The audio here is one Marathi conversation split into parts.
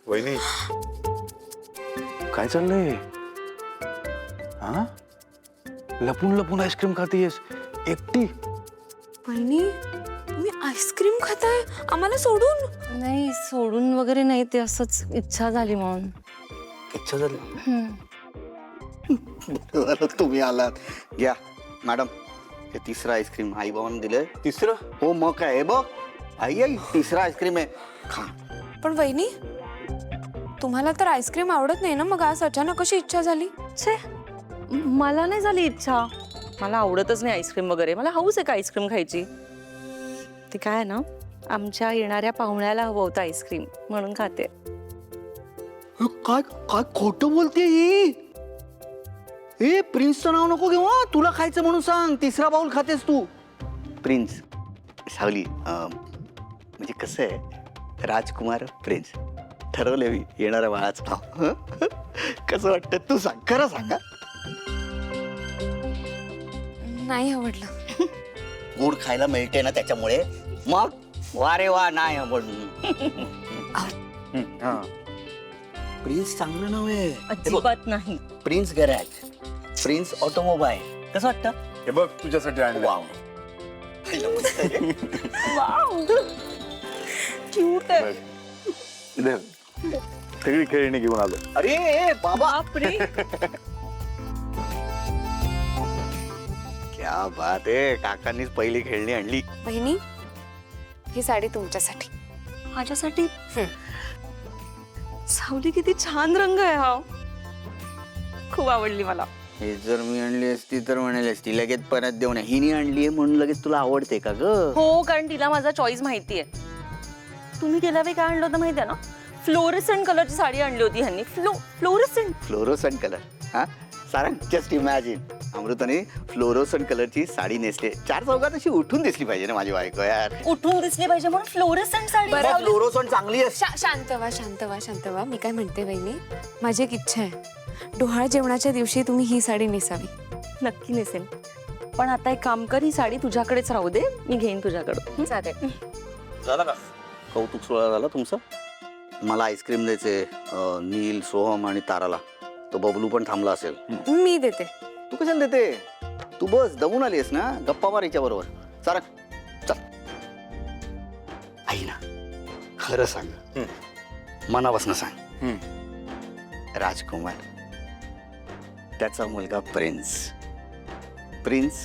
वहिनी काय चाललंय? हा, लपून लपून आईस्क्रीम खातीयस एकटी? वहिनी तुम्ही आईस्क्रीम खाताय आम्हाला सोडून? नाही सोडून वगैरे नाही, ते असंच इच्छा झाली म्हणून. इच्छा झाली. बरं, तुम्ही आलात. घ्या मॅडम, हे तिसरं आईस्क्रीम आई बाबांनी दिलंय. तिसरं? हो मग काय, हे बघ आई आई तिसरं आईस्क्रीम आहे, खा. पण वहिनी तुम्हाला तर आईस्क्रीम आवडत नाही ना, मग आज अचानक कशी इच्छा झाली? छे, मला नाही झाली इच्छा. मला आवडतच नाही आईस्क्रीम वगैरे. मला हौस आहे का आईस्क्रीम खायची. ती काय आहे ना, आमच्या येणाऱ्या पाहुण्याला हवं होतं आईस्क्रीम म्हणून खाते. काय काय खोटं बोलते ही? ए प्रिन्सचं नाव नको घेऊ हा. तुला खायचं म्हणून सांग. तिसरा बाउल खातेस तू. प्रिन्स सावली, म्हणजे कसं आहे, राजकुमार प्रिन्स ठरवले मी येणाऱ्या बाळाचं नाव. हं? कसं वाटतं तू सांग, खरं सांगा. नाही आवडलं. गोड खायला मिळते ना त्याच्यामुळे. मग वा रे वा, नाही आवडून. प्रिन्स चांगलं नाव आहे. अजिबात नाही. Prince garage, prince automobile. कसं वाटतं? हे बघ तुझ्यासाठी आणलं. वाव, क्यूट आहे. धर. सगळी खेळणी घेऊन आलो. अरे बाबा, बापरे. क्या बात आहे. काकांनीच पहिली खेळणी आणली. वहिनी ही साडी तुमच्यासाठी. माझ्यासाठी? सावली किती छान रंग आहे हा. खूप आवडली मला. हे जर मी आणली असती तर म्हणाली असती लगेच परत देऊ नये. हिने आणली म्हणून लगेच तुला आवडते का ग? हो, कारण तिला माझा चॉईस माहितीये. तुम्ही गेल्या वेळी काय आणलं होतं माहितीये ना, फ्लोरेसेंट कलरची साडी आणली होती ह्यांनी. Fluorescent fluorescent colour. हा सारंग, जस्ट इमॅजिन अमृताने फ्लोरोसंट कलरची साडी नेसते. चार चौकात अशी उठून दिसली पाहिजे ना माझी बायको यार. उठून दिसली पाहिजे म्हणून फ्लोरेसेंट साडी. बरं. फ्लोरोसंट चांगली असते. शांत व्हा, शांत व्हा, शांत व्हा. मी काय म्हणते वहिनी, माझी एक इच्छा आहे, डोहाळ जेवणाच्या दिवशी तुम्ही ही साडी नेसावी. नक्की नेसेन. पण आता एक काम कर, ही साडी तुझ्याकडेच राहू दे, मी घेईन तुझ्याकडं. चालेल. झालं का? कौतुक सोहळा झाला तुमचं. मला आईस्क्रीम द्यायचे नील, सोहम आणि ताराला. तो बबलू पण थांबला असेल. मी देते. तू कशाला देते? तू बस, दमून आलीस ना, गप्पा मार हिच्या बरोबर. सारंग चल. आई ना, खरं सांग, मनापासून सांग. राजकुमार, त्याचा मुलगा प्रिन्स. प्रिन्स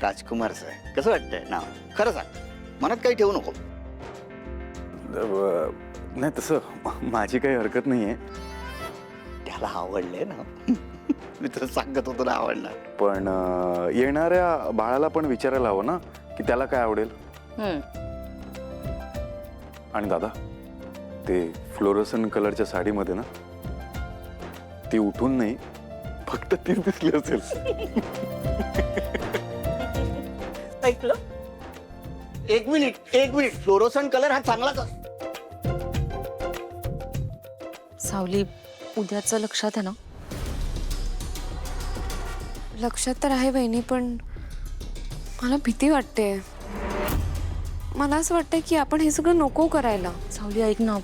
राजकुमारचं आहे. कसं वाटतंय नाव? खरं सांग, मनात काही ठेवू नको. नाही तसं माझी काही हरकत नाहीये, त्याला आवडलंय ना. मी तर सांगत होतो ना आवडणार. पण येणाऱ्या बाळाला पण विचारायला हवं ना की त्याला काय आवडेल. आणि दादा, ते फ्लोरोसन कलरच्या साडीमध्ये ना, ती उठून नाही, फक्त तीच दिसली असेल. ऐकलं? एक मिनिट. फ्लोरोसन कलर हा चांगलाच असतो. सावली, उद्याचं लक्षात आहे ना? लक्षात तर आहे वहिनी, पण मला भीती वाटते. मला असं वाटतंय की आपण हे सगळं नको करायला. सावली ऐक ना,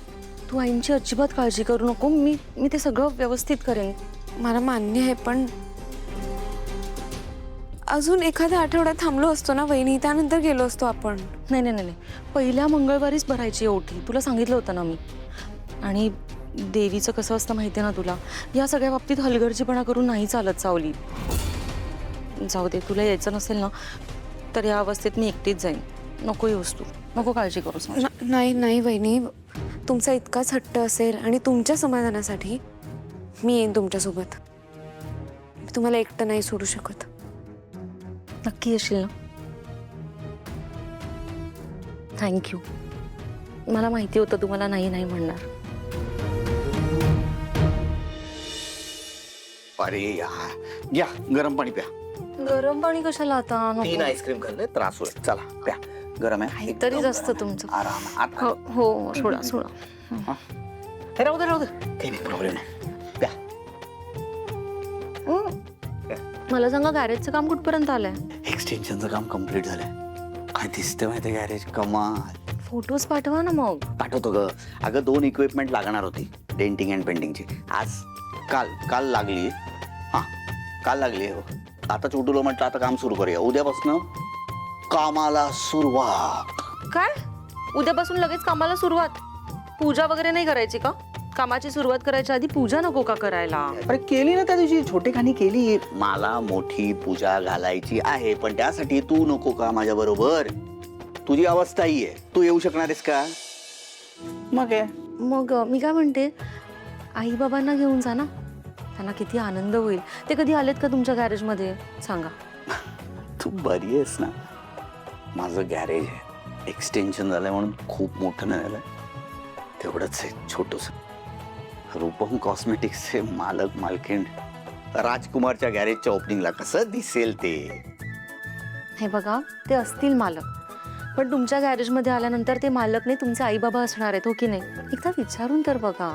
तू आईंची अजिबात काळजी करू नको. मी ते सगळं व्यवस्थित करेन. मला मान्य आहे, पण अजून एखादा आठवडा थांबलो असतो ना वहिनी, त्यानंतर गेलो असतो आपण. नाही, पहिल्या मंगळवारीच भरायची ओटी. तुला सांगितलं होतं ना मी. आणि देवीचं कसं असतं माहिती आहे ना तुला, या सगळ्या बाबतीत हलगर्जीपणा करून नाही चालत सावली. जाऊ दे, तुला यायचं नसेल ना तर या अवस्थेत मी एकटीच जाईन. नको येऊस तू, नको काळजी करूस. नाही वहिनी, तुमचा इतकाच हट्ट असेल आणि तुमच्या समाधानासाठी मी येईन तुमच्यासोबत. मी तुम्हाला एकटं नाही सोडू शकत. नक्की येशील ना? थँक्यू. मला माहिती होतं तुम्हाला नाही म्हणणार. अरे यार, घ्या गरम पाणी प्या. गरम पाणी कशाला आता? 3 आईस्क्रीम खाल्ले, त्रास होईल. चला प्या, गरम आहे. तरीच असतं तुमचं. आराम. हो, सोडा. हे राहू दे. काही नाही, प्रॉब्लेम नाही. प्या. मला सांगा, गॅरेजचं काम कुठपर्यंत आलंय? एक्सटेन्शनचं काम कम्प्लीट झालंय. काय दिसतं माहिती गॅरेज, कमाल. फोटोज पाठवा ना मग. पाठवतो ग. अगं 2 इक्विपमेंट लागणार होती डेंटिंग अँड पेंटिंगची. आज काल लागली. हा काल लागली हो. आता चुटूला म्हटलं आता काम सुरू करूया. उद्यापासून कामाला सुरुवात. काय उद्यापासून लगेच कामाला सुरुवात? पूजा वगैरे नाही करायची का? कामाची सुरुवात करायच्या आधी पूजा नको का करायला? अरे केली ना त्या दिवशी, छोटेखानी केली. मला मोठी पूजा घालायची आहे, पण त्यासाठी तू नको का माझ्या बरोबर? तुझी अवस्था ही आहे, तू येऊ शकणार आहेस का? मग आहे. मग मी काय म्हणते, आई बाबांना घेऊन जा ना, त्यांना किती आनंद होईल. ते कधी आलेत का तुमच्या गॅरेजमध्ये? सांगा. तू बरी आहेस ना? माझं गॅरेज आहे, एक्सटेन्शन झालंय म्हणून खूप मोठं नाही झालंय, तेवढंच आहे छोटंसं. रूपम कॉस्मेटिक्सचे मालक मालकीण राजकुमारच्या गॅरेजच्या ओपनिंगला कसं दिसेल ते? हे बघा, ते असतील मालक, पण तुमच्या गॅरेजमध्ये आल्यानंतर ते मालक नाही, तुमचे आई बाबा असणार आहेत, हो की नाही? एकदा विचारून तर बघा,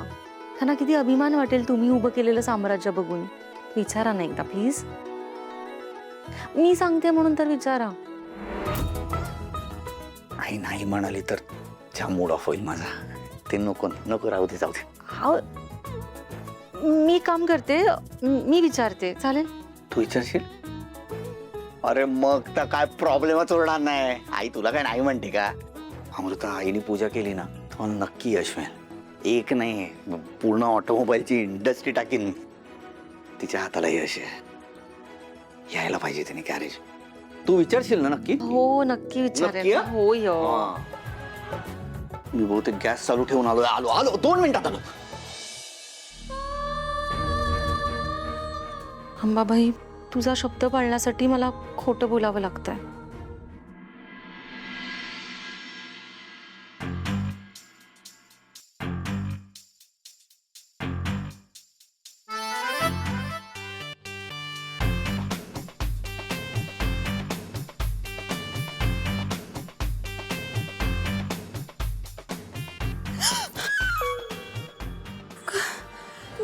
त्यांना किती अभिमान वाटेल तुम्ही उभं केलेलं साम्राज्य बघून. विचारा ना एकदा प्लीज. मी सांगते म्हणून तर विचारा. आई नाही म्हणाली तर त्या मूड ऑफ होईल माझा. ते नको नको, राहू दे, जाऊ दे. हा, मी काम करते, मी विचारते, चालेल? तू विचारशील? अरे मग तर काय प्रॉब्लेमच उरणार नाही. आई तुला काय नाही म्हणते का? अमृता, आईने पूजा केली ना तर मला नक्की यश मिळेल. एक नाही, पूर्ण ऑटोमोबाईलची इंडस्ट्री टाकीन. तिच्या हाताला यश आहे. यायला पाहिजे तिने गॅरेज. तू विचारशील ना नक्की? हो नक्की विचारेल. नक्की, हा? हो य. मी बहुतेक गॅस चालू ठेवून आलो आलो आलो 2 मिनिटात आलो. अंबाबाई, तुझा शब्द पाळण्यासाठी मला खोटं बोलावं लागतंय.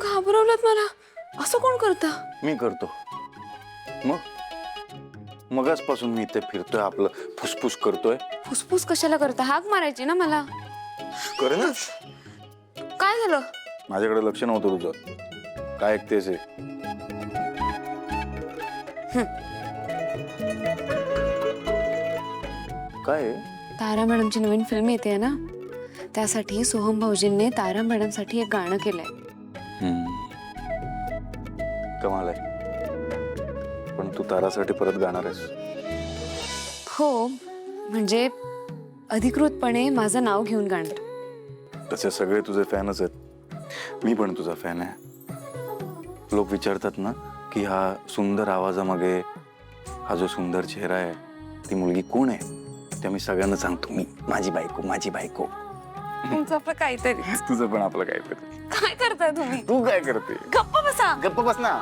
घाबरवलं मला. असं कोण करतं? मी करतो. मगाचपासून मी इथे फिरतोय, आपलं फुसफुस करतोय. फुसफुस कशाला करता? हाक मारायची ना मला. कर ना. काय झालं? माझ्याकडे लक्ष नव्हतं तुझं. काय ऐकतेस? काय? तारा मॅडमची नवीन फिल्म येते ना, त्यासाठी सोहम भाऊजींनी तारा मॅडमसाठी एक गाणं केलंय. कमाल आहे. पण तू तारासाठी परत गाणार आहेस? हो, म्हणजे अधिकृतपणे माझं नाव घेऊन गाणार. तसे सगळे तुझे फॅनच आहेत. मी पण तुझा फॅन आहे. लोक विचारतात ना की हा सुंदर आवाजामागे हा जो सुंदर चेहरा आहे, ती मुलगी कोण आहे? ते मी सगळ्यांना सांगतो, मी माझी बायको, माझी बायको. तुमचं आपलं काहीतरी. तुझं पण आपलं काहीतरी. काय करताय तुम्ही? तू काय करते? गप्प बसा. गप्प बस ना.